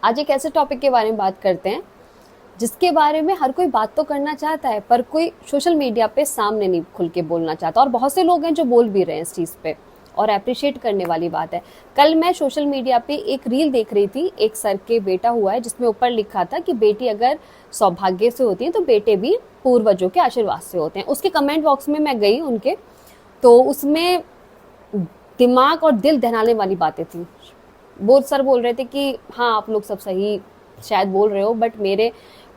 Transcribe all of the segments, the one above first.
आज एक ऐसे टॉपिक के बारे में बात करते हैं जिसके बारे में हर कोई बात तो करना चाहता है, पर कोई सोशल मीडिया पे सामने नहीं खुल के बोलना चाहता, और बहुत से लोग हैं जो बोल भी रहे हैं इस चीज़ पे, और अप्रिशिएट करने वाली बात है। कल मैं सोशल मीडिया पे एक रील देख रही थी, एक सर के बेटा हुआ है जिसमें ऊपर लिखा था कि बेटी अगर सौभाग्य से होती है तो बेटे भी पूर्वजों के आशीर्वाद से होते हैं। उसके कमेंट बॉक्स में मैं गई उनके, तो उसमें दिमाग और दिल दहलाने वाली बातें थी। वो सर बोल रहे थे कि हाँ आप लोग सब सही शायद बोल रहे हो, बट मेरे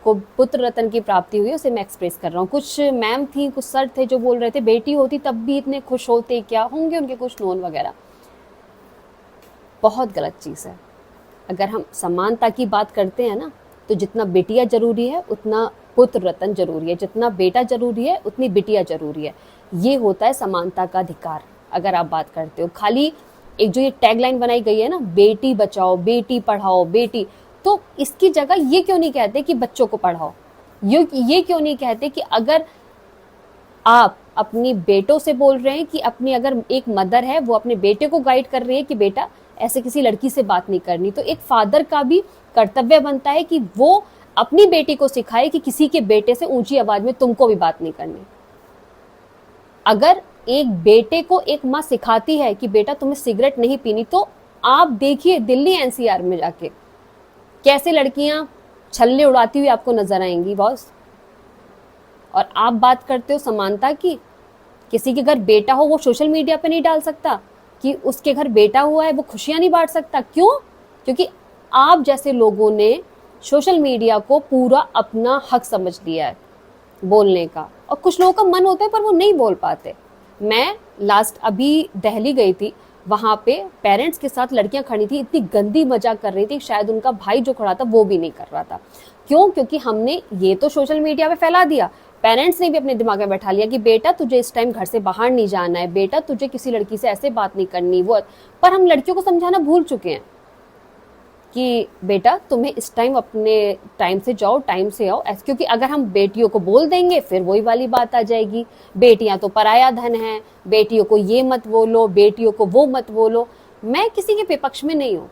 को पुत्र रत्न की प्राप्ति हुई, उसे मैं एक्सप्रेस कर रहा हूँ। कुछ मैम थी, कुछ सर थे जो बोल रहे थे बेटी होती तब भी इतने खुश होते, क्या होंगे उनके कुछ नोन वगैरह। बहुत गलत चीज़ है। अगर हम समानता की बात करते हैं ना, तो जितना बेटियाँ जरूरी है उतना पुत्र रत्न जरूरी है, जितना बेटा जरूरी है उतनी बिटिया जरूरी है। ये होता है समानता का अधिकार। अगर आप बात करते हो, खाली एक जो ये टैगलाइन बनाई गई है ना, बेटी बचाओ बेटी पढ़ाओ बेटी, तो इसकी जगह ये क्यों नहीं कहते कि बच्चों को पढ़ाओ? ये क्यों नहीं कहते कि अगर आप अपनी बेटों से बोल रहे हैं कि अपनी, अगर एक मदर है वो अपने बेटे को गाइड कर रही है कि बेटा ऐसे किसी लड़की से बात नहीं करनी, तो एक फादर का भी कर्तव्य बनता है कि वो अपनी बेटी को सिखाए कि किसी के बेटे से ऊंची आवाज में तुमको भी बात नहीं करनी। अगर एक बेटे को एक माँ सिखाती है कि बेटा तुम्हें सिगरेट नहीं पीनी, तो आप देखिए दिल्ली एनसीआर में जाके कैसे लड़कियां छल्ले उड़ाती हुई आपको नजर आएंगी बॉस। और आप बात करते हो समानता की, किसी के घर बेटा हो वो सोशल मीडिया पे नहीं डाल सकता कि उसके घर बेटा हुआ है, वो खुशियां नहीं बांट सकता। क्यों? क्योंकि आप जैसे लोगों ने सोशल मीडिया को पूरा अपना हक समझ लिया है बोलने का, और कुछ लोगों का मन होता है पर वो नहीं बोल पाते। मैं लास्ट अभी दिल्ली गई थी, वहां पे पेरेंट्स के साथ लड़कियां खड़ी थी, इतनी गंदी मजाक कर रही थी, शायद उनका भाई जो खड़ा था वो भी नहीं कर रहा था। क्यों? क्योंकि हमने ये तो सोशल मीडिया पे फैला दिया, पेरेंट्स ने भी अपने दिमाग में बैठा लिया कि बेटा तुझे इस टाइम घर से बाहर नहीं जाना है, बेटा तुझे किसी लड़की से ऐसे बात नहीं करनी वो। पर हम लड़कियों को समझाना भूल चुके हैं कि बेटा तुम्हें इस टाइम अपने टाइम से जाओ, टाइम से आओ ऐसे। क्योंकि अगर हम बेटियों को बोल देंगे फिर वही वाली बात आ जाएगी, बेटियां तो पराया धन है, बेटियों को ये मत बोलो, बेटियों को वो मत बोलो। मैं किसी के विपक्ष में नहीं हूं,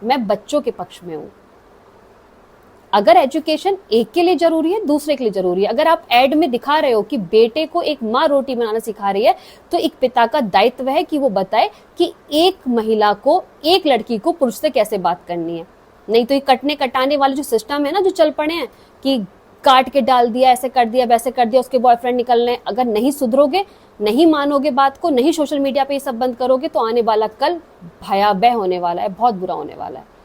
मैं बच्चों के पक्ष में हूं। अगर एजुकेशन एक के लिए जरूरी है, दूसरे के लिए जरूरी है। अगर आप एड में दिखा रहे हो कि बेटे को एक माँ रोटी बनाना सिखा रही है, तो एक पिता का दायित्व है कि वो बताए कि एक महिला को, एक लड़की को पुरुष से कैसे बात करनी है। नहीं तो ये कटने कटाने वाले जो सिस्टम है ना, जो चल पड़े हैं कि काट के डाल दिया, ऐसे कर दिया वैसे कर दिया, उसके बॉयफ्रेंड निकलने। अगर नहीं सुधरोगे, नहीं मानोगे बात को, नहीं सोशल मीडिया पे ये सब बंद करोगे, तो आने वाला कल भयावह होने वाला है, बहुत बुरा होने वाला है।